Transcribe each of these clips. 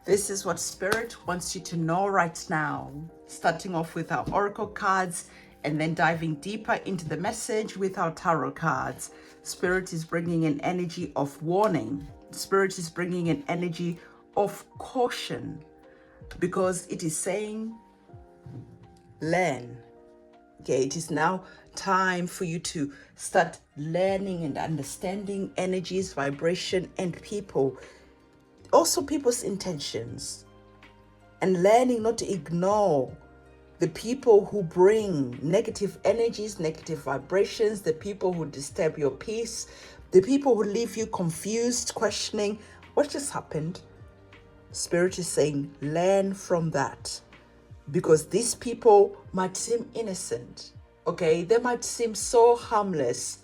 This is what Spirit wants you to know right now. Starting off with our oracle cards and then diving deeper into the message with our tarot cards. Spirit is bringing an energy of warning. Spirit is bringing an energy of caution because it is saying, learn. Okay, it is now time for you to start learning and understanding energies, vibration, and people. Also people's intentions. And learning not to ignore the people who bring negative energies, negative vibrations, the people who disturb your peace, the people who leave you confused, questioning what just happened. Spirit is saying, learn from that. Because these people might seem innocent, okay? They might seem so harmless,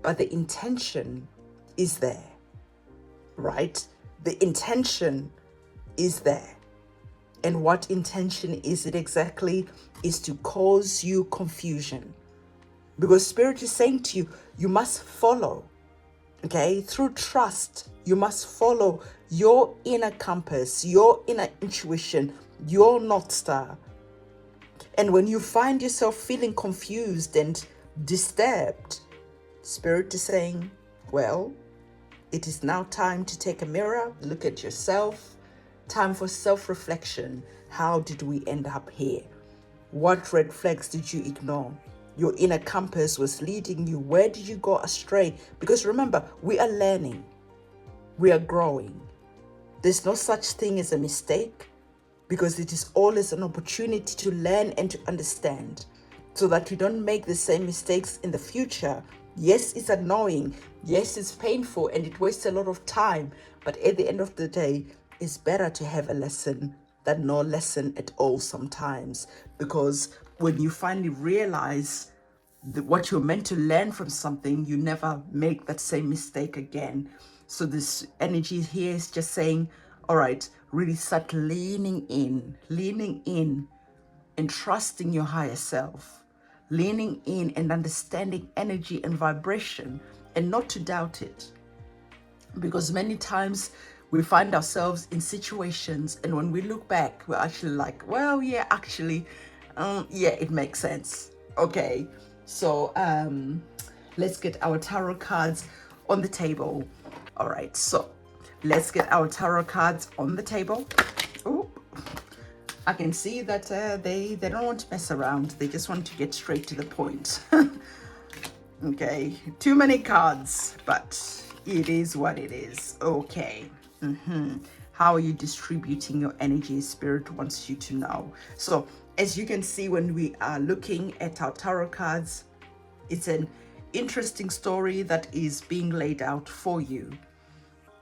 but the intention is there, right? The intention is there. And what intention is it exactly? Is to cause you confusion. Because Spirit is saying to you, you must follow, okay? Through trust, you must follow your inner compass, your inner intuition, your North Star. And when you find yourself feeling confused and disturbed, Spirit is saying, well, it is now time to take a mirror, look at yourself. Time for self-reflection. How did we end up here? What red flags did you ignore? Your inner compass was leading you. Where did you go astray? Because remember, we are learning. We are growing. There's no such thing as a mistake because it is always an opportunity to learn and to understand so that we don't make the same mistakes in the future. Yes, it's annoying. Yes, it's painful and it wastes a lot of time. But at the end of the day, it's better to have a lesson than no lesson at all sometimes. Because when you finally realize that what you're meant to learn from something, you never make that same mistake again. So this energy here is just saying, all right, really start leaning in and trusting your higher self, leaning in and understanding energy and vibration and not to doubt it. Because many times we find ourselves in situations and when we look back, we're actually like, well, yeah, actually, yeah, it makes sense. Okay, so let's get our tarot cards on the table. All right, so let's get our tarot cards on the table. Oh, I can see that they don't want to mess around. They just want to get straight to the point. Okay, too many cards, but it is what it is. Okay. How are you distributing your energy? Spirit wants you to know. So as you can see, when we are looking at our tarot cards, it's an interesting story that is being laid out for you.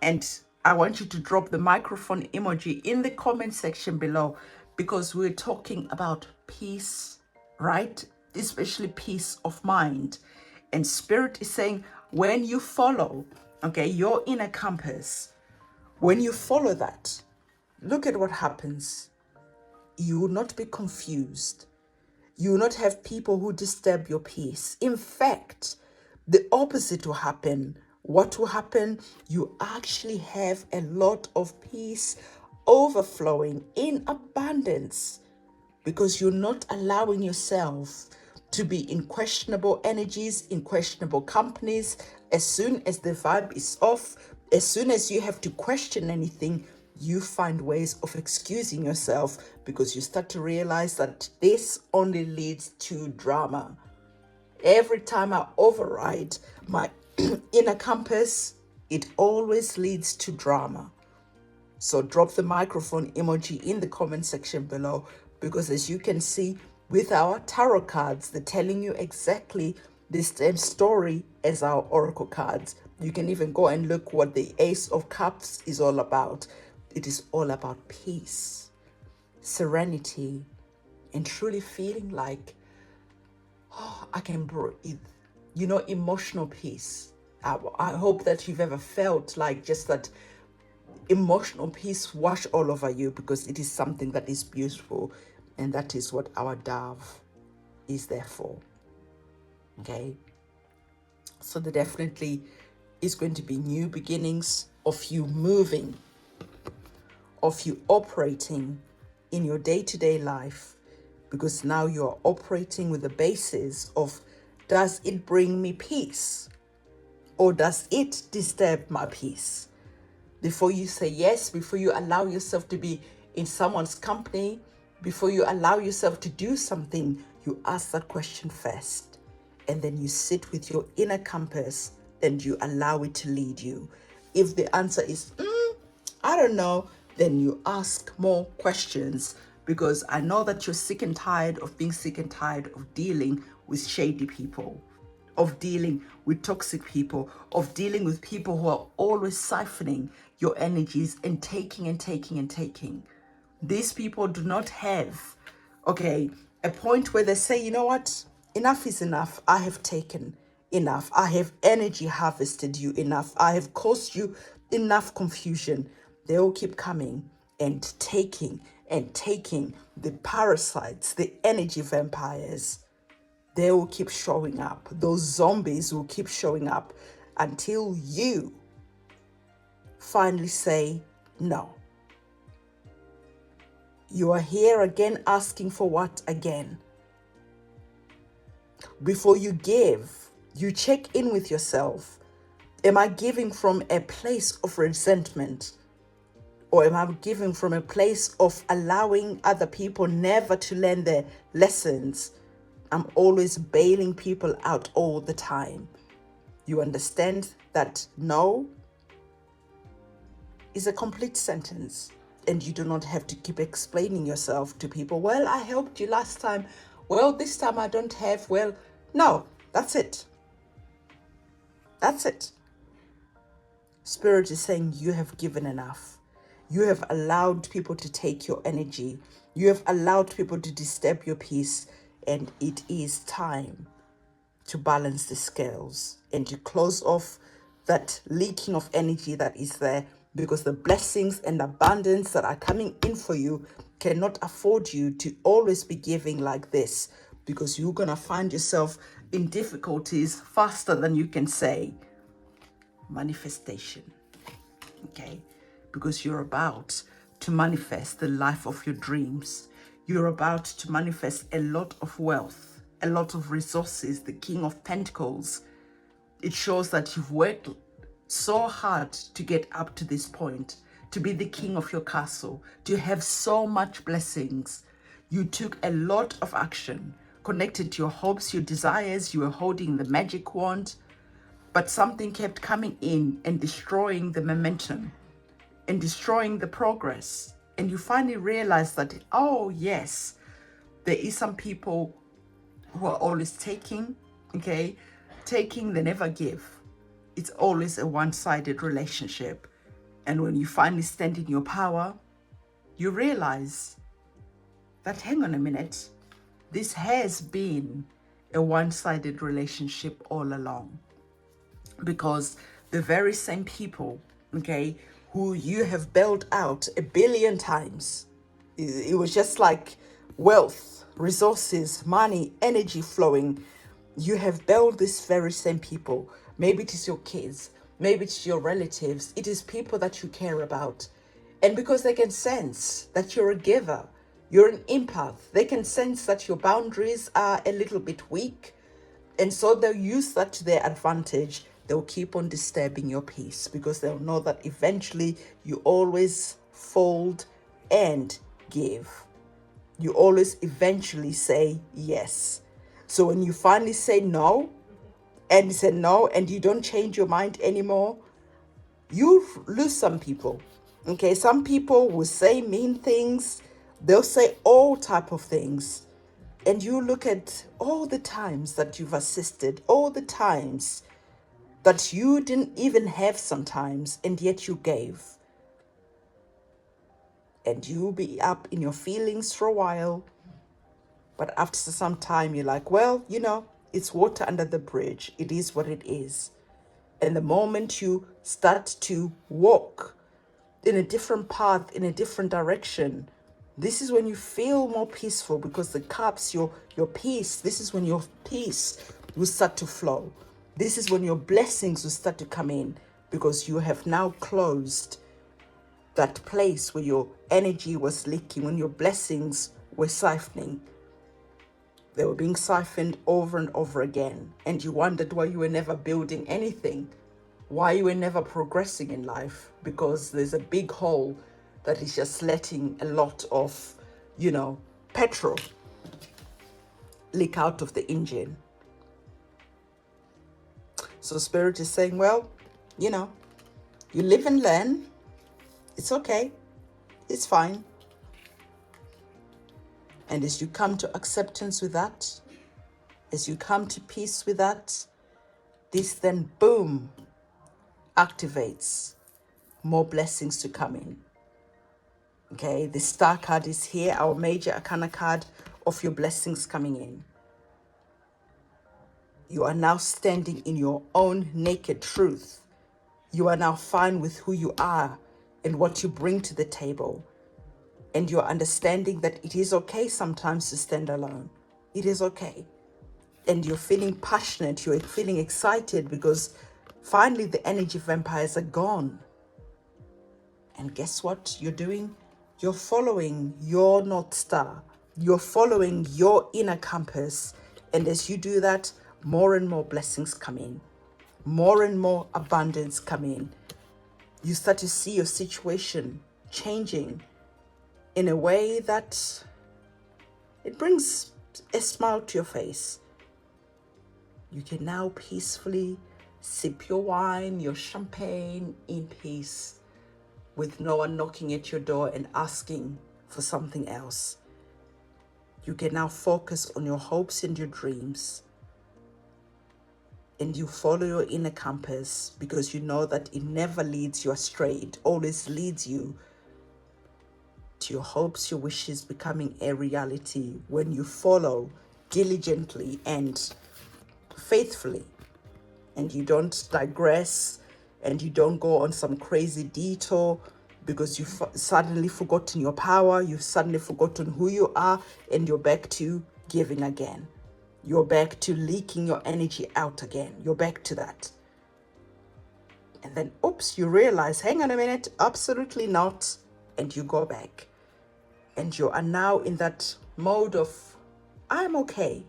And I want you to drop the microphone emoji in the comment section below because we're talking about peace, right? Especially peace of mind. And Spirit is saying, when you follow, okay, your inner compass, when you follow that, look at what happens. You will not be confused. You will not have people who disturb your peace. In fact, the opposite will happen. What will happen? You actually have a lot of peace overflowing in abundance because you're not allowing yourself to be in questionable energies, in questionable companies. As soon as the vibe is off, as soon as you have to question anything, you find ways of excusing yourself because you start to realize that this only leads to drama. Every time I override my inner compass, it always leads to drama. So drop the microphone emoji in the comment section below because as you can see with our tarot cards, they're telling you exactly the same story as our oracle cards. You can even go and look what the Ace of Cups is all about. It is all about peace, serenity, and truly feeling like, oh, I can breathe. You know, emotional peace. I hope that you've ever felt like just that emotional peace wash all over you because it is something that is beautiful and that is what our dove is there for. Okay, so there definitely is going to be new beginnings of you moving of you operating in your day-to-day life, because now you're operating with the basis of, does it bring me peace or does it disturb my peace? Before you say yes, before you allow yourself to be in someone's company, before you allow yourself to do something, you ask that question first. And then you sit with your inner compass and you allow it to lead you. If the answer is, I don't know, then you ask more questions, because I know that you're sick and tired of being sick and tired of dealing with shady people, of dealing with toxic people, of dealing with people who are always siphoning your energies and taking and taking and taking. These people do not have, a point where they say, you know what, enough is enough. I have taken enough. I have energy harvested you enough. I have caused you enough confusion. They all keep coming and taking the parasites, the energy vampires. They will keep showing up. Those zombies will keep showing up until you finally say no. You are here again asking for what again? Before you give, you check in with yourself. Am I giving from a place of resentment? Or am I giving from a place of allowing other people never to learn their lessons? I'm always bailing people out all the time. You understand that no is a complete sentence, and you do not have to keep explaining yourself to people. Well, I helped you last time. Well, this time I don't have. Well, no, that's it. That's it. Spirit is saying you have given enough. You have allowed people to take your energy. You have allowed people to disturb your peace. And it is time to balance the scales and to close off that leaking of energy that is there, because the blessings and abundance that are coming in for you cannot afford you to always be giving like this, because you're going to find yourself in difficulties faster than you can say. Manifestation. Okay? Because you're about to manifest the life of your dreams. You're about to manifest a lot of wealth, a lot of resources, the King of Pentacles. It shows that you've worked so hard to get up to this point, to be the king of your castle, to have so much blessings. You took a lot of action connected to your hopes, your desires. You were holding the magic wand, but something kept coming in and destroying the momentum and destroying the progress. And you finally realize that, oh yes, there is some people who are always taking, taking, they never give. It's always a one-sided relationship. And when you finally stand in your power, you realize that, hang on a minute, this has been a one-sided relationship all along. Because the very same people, who you have bailed out 1 billion times, it was just like wealth, resources, money, energy flowing. You have bailed these very same people. Maybe it is your kids, maybe it's your relatives. It is people that you care about. And because they can sense that you're a giver, you're an empath, they can sense that your boundaries are a little bit weak. And so they'll use that to their advantage. They'll keep on disturbing your peace, because they'll know that eventually you always fold and give. You always eventually say yes. So when you finally say no, and you say no, and you don't change your mind anymore, you lose some people. Some people will say mean things. They'll say all type of things. And you look at all the times that you've assisted, all the times that you didn't even have sometimes, and yet you gave. And you'll be up in your feelings for a while. But after some time, you're like, well, it's water under the bridge. It is what it is. And the moment you start to walk in a different path, in a different direction, this is when you feel more peaceful, because the cups, your peace, this is when your peace will start to flow. This is when your blessings will start to come in, because you have now closed that place where your energy was leaking, when your blessings were siphoning. They were being siphoned over and over again. And you wondered why you were never building anything, why you were never progressing in life, because there's a big hole that is just letting a lot of, petrol leak out of the engine. So Spirit is saying, well, you live and learn. It's okay. It's fine. And as you come to acceptance with that, as you come to peace with that, this then, boom, activates more blessings to come in. Okay, the Star card is here, our major arcana card of your blessings coming in. You are now standing in your own naked truth. You are now fine with who you are and what you bring to the table. And you're understanding that it is okay sometimes to stand alone. It is okay. And you're feeling passionate, you're feeling excited because finally the energy vampires are gone. And guess what you're doing? You're following your North Star. You're following your inner compass. And as you do that, more and more blessings come in. More and more abundance come in. You start to see your situation changing in a way that it brings a smile to your face. You can now peacefully sip your wine, your champagne in peace, with no one knocking at your door and asking for something else. You can now focus on your hopes and your dreams. And you follow your inner compass because you know that it never leads you astray. It always leads you to your hopes, your wishes becoming a reality when you follow diligently and faithfully. And you don't digress and you don't go on some crazy detour because you've suddenly forgotten your power, you've suddenly forgotten who you are, and you're back to giving again. You're back to leaking your energy out again. You're back to that. And then, oops, you realize, hang on a minute, absolutely not. And you go back. And you are now in that mode of, I'm okay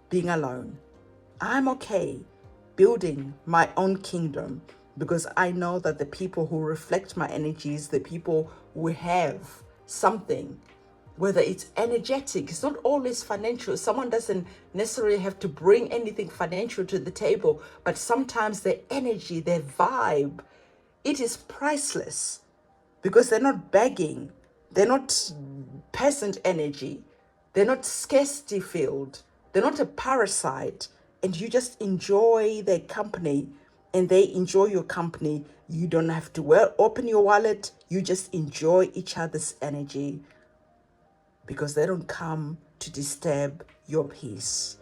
being alone. I'm okay building my own kingdom because I know that the people who reflect my energies, the people who have something, whether it's energetic, it's not always financial. Someone doesn't necessarily have to bring anything financial to the table, but sometimes their energy, their vibe, it is priceless because they're not begging. They're not peasant energy. They're not scarcity filled. They're not a parasite. And you just enjoy their company and they enjoy your company. You don't have to open your wallet. You just enjoy each other's energy because they don't come to disturb your peace.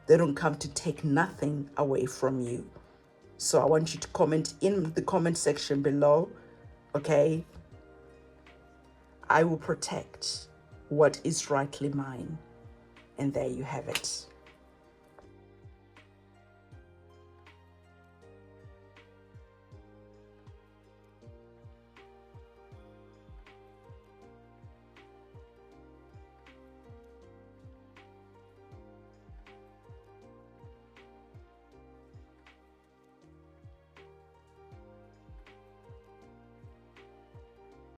They don't come to take nothing away from you. So I want you to comment in the comment section below, okay? I will protect what is rightly mine. And there you have it.